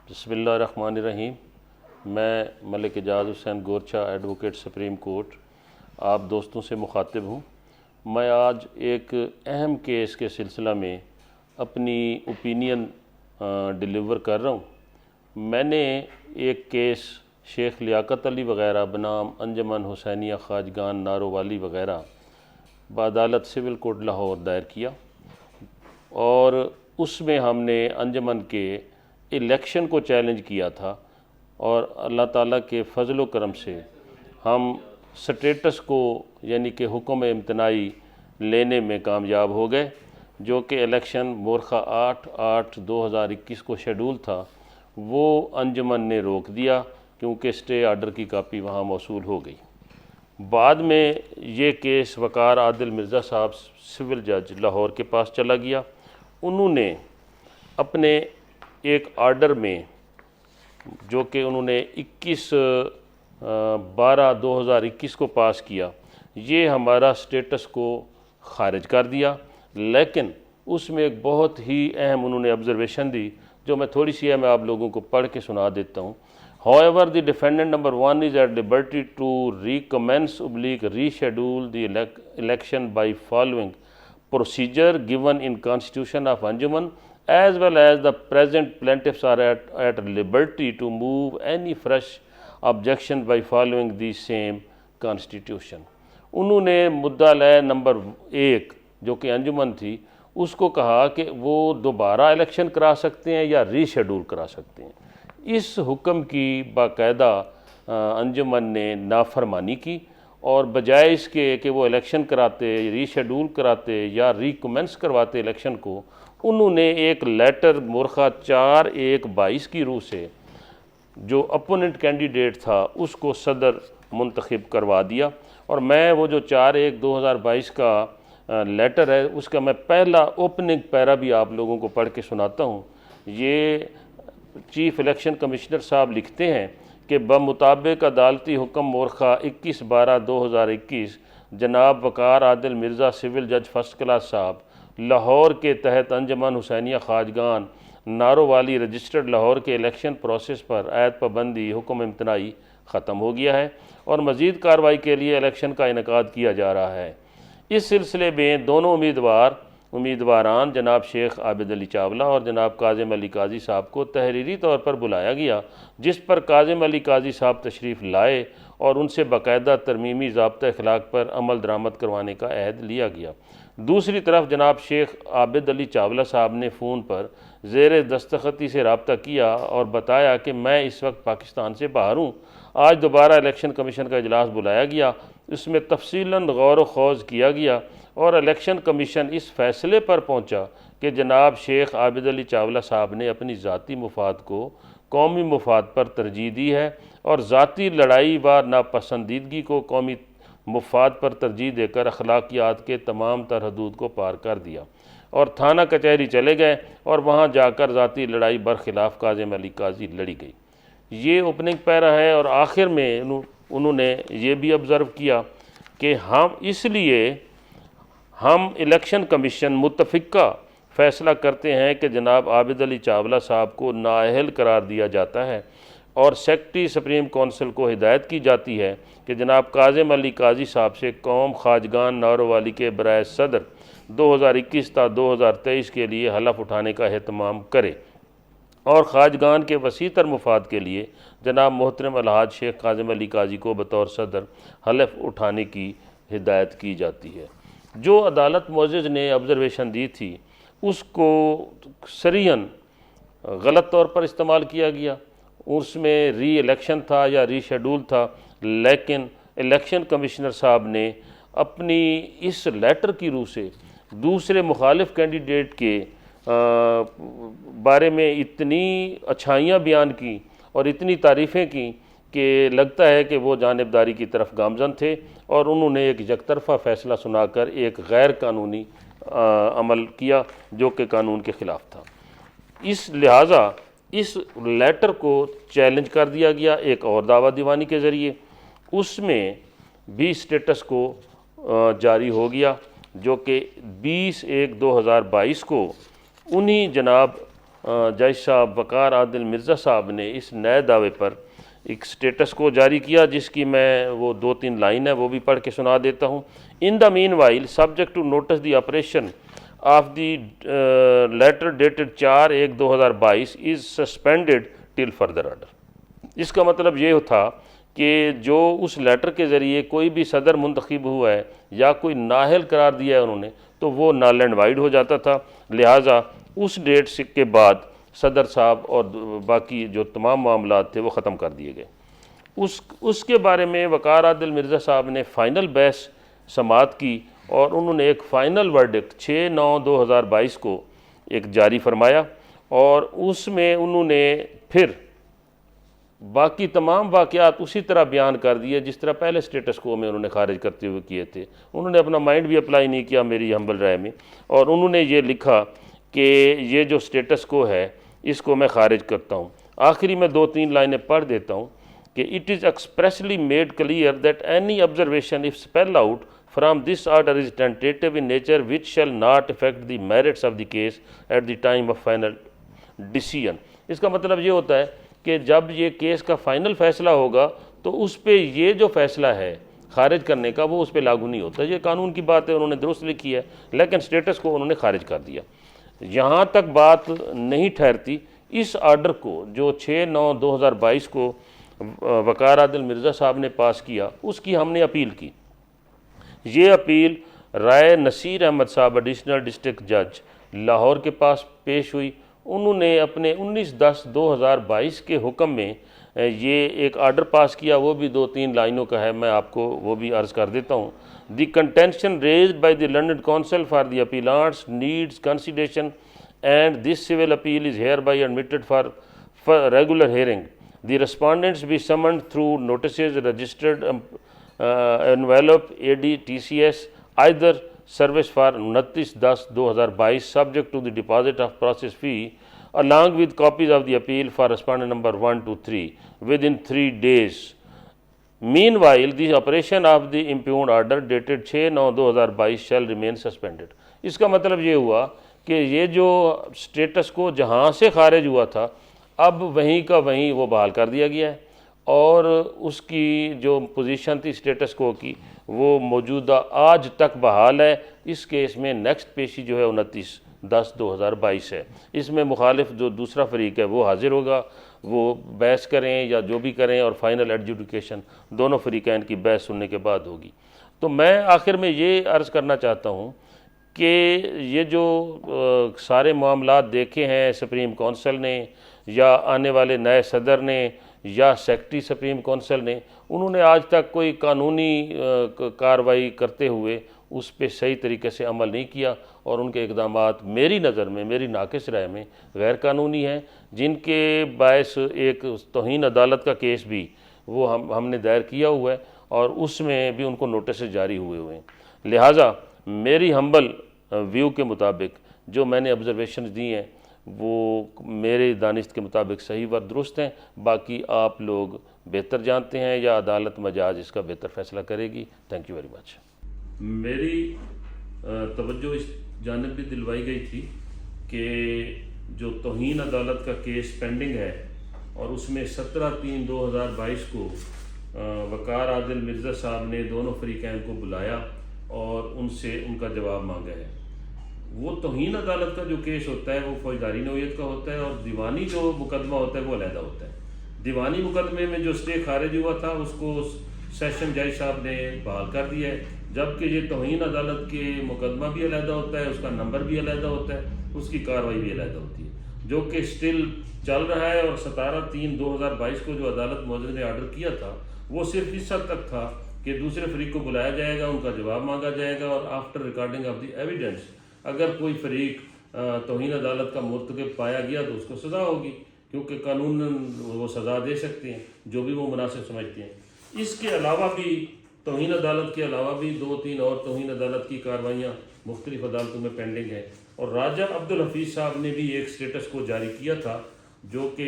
بسم اللہ الرحمن الرحیم۔ میں ملک اعجاز حسین گورچا ایڈوکیٹ سپریم کورٹ آپ دوستوں سے مخاطب ہوں۔ میں آج ایک اہم کیس کے سلسلہ میں اپنی اوپینین ڈیلیور کر رہا ہوں۔ میں نے ایک کیس شیخ لیاقت علی وغیرہ بنام انجمن حسینیہ خواجگان نارووالی وغیرہ بعدالت سول کوڈ لاہور دائر کیا، اور اس میں ہم نے انجمن کے الیکشن کو چیلنج کیا تھا، اور اللہ تعالیٰ کے فضل و کرم سے ہم سٹیٹس کو یعنی کہ حکم امتناعی لینے میں کامیاب ہو گئے، جو کہ الیکشن مورخہ 8/8/2021 کو شیڈول تھا وہ انجمن نے روک دیا، کیونکہ اسٹے آرڈر کی کاپی وہاں موصول ہو گئی۔ بعد میں یہ کیس وقار عادل مرزا صاحب سول جج لاہور کے پاس چلا گیا۔ انہوں نے اپنے ایک آرڈر میں، جو کہ انہوں نے 21/12/2021 کو پاس کیا، یہ ہمارا سٹیٹس کو خارج کر دیا، لیکن اس میں ایک بہت ہی اہم انہوں نے آبزرویشن دی، جو میں تھوڑی سی میں آپ لوگوں کو پڑھ کے سنا دیتا ہوں۔ However, the defendant number 1 is at liberty to recommence/reschedule the election by following procedure given in Constitution of Anjuman, as well as the present plaintiffs are at liberty to move any fresh objection by following the same Constitution۔ انہوں نے مدعا لے number 1 جو کہ انجمن تھی، اس کو کہا کہ وہ دوبارہ الیکشن کرا سکتے ہیں یا ری شیڈول کرا سکتے ہیں۔ اس حکم کی باقاعدہ انجمن نے نافرمانی کی، اور بجائے اس کے کہ وہ الیکشن کراتے، ری شیڈول کراتے یا ریکمنس کرواتے الیکشن کو، انہوں نے ایک لیٹر مورخہ 4/1/22 کی روح سے جو اپوننٹ کینڈیڈیٹ تھا اس کو صدر منتخب کروا دیا۔ اور میں وہ جو 4/1/2022 کا لیٹر ہے، اس کا میں پہلا اوپننگ پیرا بھی آپ لوگوں کو پڑھ کے سناتا ہوں۔ یہ چیف الیکشن کمشنر صاحب لکھتے ہیں کہ بمطابق عدالتی حکم مورخہ 21/12/2021 جناب وقار عادل مرزا سول جج فرسٹ کلاس صاحب لاہور کے تحت انجمن حسینیہ خواجگان نارووالی رجسٹرڈ لاہور کے الیکشن پروسیس پر عائد پابندی حکم امتناعی ختم ہو گیا ہے، اور مزید کارروائی کے لیے الیکشن کا انعقاد کیا جا رہا ہے۔ اس سلسلے میں دونوں امیدواران جناب شیخ عابد علی چاولہ اور جناب کاظم علی قاضی صاحب کو تحریری طور پر بلایا گیا، جس پر کاظم علی قاضی صاحب تشریف لائے اور ان سے باقاعدہ ترمیمی ضابطہ اخلاق پر عمل درآمد کروانے کا عہد لیا گیا۔ دوسری طرف جناب شیخ عابد علی چاولہ صاحب نے فون پر زیر دستخطی سے رابطہ کیا اور بتایا کہ میں اس وقت پاکستان سے باہر ہوں۔ آج دوبارہ الیکشن کمیشن کا اجلاس بلایا گیا، اس میں تفصیلاً غور و خوض کیا گیا، اور الیکشن کمیشن اس فیصلے پر پہنچا کہ جناب شیخ عابد علی چاولہ صاحب نے اپنی ذاتی مفاد کو قومی مفاد پر ترجیح دی ہے، اور ذاتی لڑائی و ناپسندیدگی کو قومی مفاد پر ترجیح دے کر اخلاقیات کے تمام تر حدود کو پار کر دیا، اور تھانہ کچہری چلے گئے، اور وہاں جا کر ذاتی لڑائی برخلاف کاظم علی قاضی لڑی گئی۔ یہ اوپننگ پیرا ہے، اور آخر میں انہوں نے یہ بھی آبزرو کیا کہ ہم الیکشن کمیشن متفقہ فیصلہ کرتے ہیں کہ جناب عابد علی چاولہ صاحب کو نااہل قرار دیا جاتا ہے، اور سیکرٹری سپریم کونسل کو ہدایت کی جاتی ہے کہ جناب کاظم علی قاضی صاحب سے قوم خواجگان نارووالی کے برائے صدر 2021 تا 2023 کے لیے حلف اٹھانے کا اہتمام کرے، اور خواجگان کے وسیع تر مفاد کے لیے جناب محترم الحاج شیخ کاظم علی قاضی کو بطور صدر حلف اٹھانے کی ہدایت کی جاتی ہے۔ جو عدالت معزز نے آبزرویشن دی تھی، اس کو صریحاً غلط طور پر استعمال کیا گیا۔ اس میں ری الیکشن تھا یا ری شیڈول تھا، لیکن الیکشن کمشنر صاحب نے اپنی اس لیٹر کی روح سے دوسرے مخالف کینڈیڈیٹ کے بارے میں اتنی اچھائیاں بیان کی اور اتنی تعریفیں کی کہ لگتا ہے کہ وہ جانبداری کی طرف گامزن تھے، اور انہوں نے ایک یک طرفہ فیصلہ سنا کر ایک غیر قانونی عمل کیا جو کہ قانون کے خلاف تھا۔ اس لہٰذا اس لیٹر کو چیلنج کر دیا گیا ایک اور دعویٰ دیوانی کے ذریعے، اس میں بھی سٹیٹس کو جاری ہو گیا، جو کہ 20/1/2022 کو انہی جناب جج صاحب وقار عادل مرزا صاحب نے اس نئے دعوے پر ایک سٹیٹس کو جاری کیا، جس کی میں وہ 2-3 لائن ہے وہ بھی پڑھ کے سنا دیتا ہوں۔ In the meanwhile subject to notice the operation of the letter dated 4/1/2022 is suspended till further order. اس کا مطلب یہ تھا کہ جو اس لیٹر کے ذریعے کوئی بھی صدر منتخب ہوا ہے یا کوئی نااہل قرار دیا ہے انہوں نے، تو وہ نال اینڈ وائڈ ہو جاتا تھا، لہٰذا اس ڈیٹ کے بعد صدر صاحب اور باقی جو تمام معاملات تھے وہ ختم کر دیے گئے۔ اس کے بارے میں وقار عادل مرزا صاحب نے فائنل بحث سماعت کی اور انہوں نے ایک فائنل ورڈکٹ 6/9/2022 کو ایک جاری فرمایا، اور اس میں انہوں نے پھر باقی تمام واقعات اسی طرح بیان کر دیے جس طرح پہلے سٹیٹس کو میں انہوں نے خارج کرتے ہوئے کیے تھے۔ انہوں نے اپنا مائنڈ بھی اپلائی نہیں کیا میری ہمبل رائے میں، اور انہوں نے یہ لکھا کہ یہ جو سٹیٹس کو ہے اس کو میں خارج کرتا ہوں۔ آخری میں 2-3 لائنیں پڑھ دیتا ہوں کہ it is expressly made clear that any observation if spell out from this order is tentative in nature which shall not affect the merits of the case at the time of final decision. اس کا مطلب یہ ہوتا ہے کہ جب یہ case کا فائنل فیصلہ ہوگا تو اس پہ یہ جو فیصلہ ہے خارج کرنے کا وہ اس پہ لاگو نہیں ہوتا۔ یہ قانون کی بات ہے، انہوں نے درست لکھی ہے، لیکن سٹیٹس کو انہوں نے خارج کر دیا۔ یہاں تک بات نہیں ٹھہرتی، اس آرڈر کو جو 6/9/2022 کو وقار عادل مرزا صاحب نے پاس کیا، اس کی ہم نے اپیل کی۔ یہ اپیل رائے نصیر احمد صاحب ایڈیشنل ڈسٹرکٹ جج لاہور کے پاس پیش ہوئی۔ انہوں نے اپنے 19/10/2022 کے حکم میں یہ ایک آرڈر پاس کیا، وہ بھی 2-3 لائنوں کا ہے، میں آپ کو وہ بھی عرض کر دیتا ہوں۔ The contention raised by the learned counsel for the appellants needs consideration and this civil appeal is hereby admitted for regular hearing. The respondents be summoned through notices registered envelope ADTCS either service for 29/10/2022 subject to the deposit of process fee along with copies of the appeal for respondent number 1 to 3 within 3 days. Meanwhile, the operation of the impugned order dated 6/9/2022 shall remain suspended. اس کا مطلب یہ ہوا کہ یہ جو status کو جہاں سے خارج ہوا تھا اب وہیں کا وہیں وہ بحال کر دیا گیا ہے، اور اس کی جو پوزیشن تھی سٹیٹس کو کی وہ موجودہ آج تک بحال ہے۔ اس کیس میں نیکسٹ پیشی جو ہے 29/10/2022 ہے۔ اس میں مخالف جو دوسرا فریق ہے وہ حاضر ہوگا، وہ بحث کریں یا جو بھی کریں، اور فائنل ایڈجوڈیکیشن دونوں فریقین کی بحث سننے کے بعد ہوگی۔ تو میں آخر میں یہ عرض کرنا چاہتا ہوں کہ یہ جو سارے معاملات دیکھے ہیں سپریم کونسل نے یا آنے والے نئے صدر نے یا سیکرٹری سپریم کونسل نے، انہوں نے آج تک کوئی قانونی کارروائی کرتے ہوئے اس پہ صحیح طریقے سے عمل نہیں کیا، اور ان کے اقدامات میری نظر میں، میری ناقص رائے میں غیر قانونی ہیں، جن کے باعث ایک توہین عدالت کا کیس بھی وہ ہم نے دائر کیا ہوا ہے، اور اس میں بھی ان کو نوٹسز جاری ہوئے ہیں۔ لہٰذا میری ہمبل ویو کے مطابق جو میں نے آبزرویشنز دی ہیں وہ میرے دانست کے مطابق صحیح و درست ہیں، باقی آپ لوگ بہتر جانتے ہیں یا عدالت مجاز اس کا بہتر فیصلہ کرے گی۔ Thank you very much. میری توجہ اس جانب بھی دلوائی گئی تھی کہ جو توہین عدالت کا کیس پینڈنگ ہے، اور اس میں 17/3/2022 کو وقار عادل مرزا صاحب نے دونوں فریقین کو بلایا اور ان سے ان کا جواب مانگا ہے۔ وہ توہین عدالت کا جو کیس ہوتا ہے وہ فوجداری نوعیت کا ہوتا ہے، اور دیوانی جو مقدمہ ہوتا ہے وہ علیحدہ ہوتا ہے۔ دیوانی مقدمے میں جو اسٹے خارج ہوا تھا اس کو سیشن جج صاحب نے بحال کر دیا ہے، جبکہ یہ توہین عدالت کے مقدمہ بھی علیحدہ ہوتا ہے، اس کا نمبر بھی علیحدہ ہوتا ہے، اس کی کارروائی بھی علیحدہ ہوتی ہے، جو کہ اسٹل چل رہا ہے۔ اور 17/3/2022 کو جو عدالت معزز نے آرڈر کیا تھا وہ صرف اس حد تک تھا کہ دوسرے فریق کو بلایا جائے گا، ان کا جواب مانگا جائے گا، اور after recording of the evidence اگر کوئی فریق توہین عدالت کا مرتکب پایا گیا تو اس کو سزا ہوگی، کیونکہ قانون وہ سزا دے سکتے ہیں جو بھی وہ مناسب سمجھتے ہیں۔ اس کے علاوہ بھی توہین عدالت کے علاوہ بھی 2-3 اور توہین عدالت کی کارروائیاں مختلف عدالتوں میں پینڈنگ ہیں، اور راجہ عبدالحفیظ صاحب نے بھی ایک سٹیٹس کو جاری کیا تھا جو کہ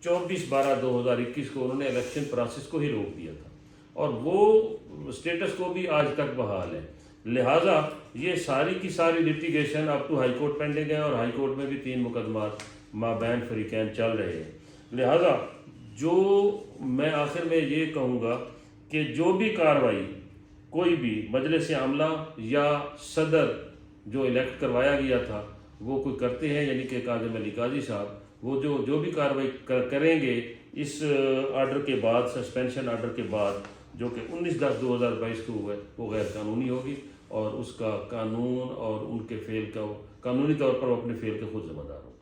24/12/2021 کو انہوں نے الیکشن پروسیس کو ہی روک دیا تھا، اور وہ سٹیٹس کو بھی آج تک بحال ہے۔ لہٰذا یہ ساری کی ساری لٹیگیشن اب تو ہائی کورٹ پینڈنگ ہے، اور ہائی کورٹ میں بھی 3 مقدمات مابین فریقین چل رہے ہیں۔ لہٰذا جو میں آخر میں یہ کہوں گا کہ جو بھی کارروائی کوئی بھی مجلس عاملہ یا صدر جو الیکٹ کروایا گیا تھا وہ کوئی کرتے ہیں، یعنی کہ کاظم علی قاضی صاحب وہ جو بھی کارروائی کریں گے اس آرڈر کے بعد، سسپینشن آرڈر کے بعد جو کہ 19/10/2022 کو ہوا ہے، وہ غیر قانونی ہوگی اور اس کا قانون اور ان کے فعل کا قانونی طور پر وہ اپنے فعل کے خود ذمہ دار ہوں۔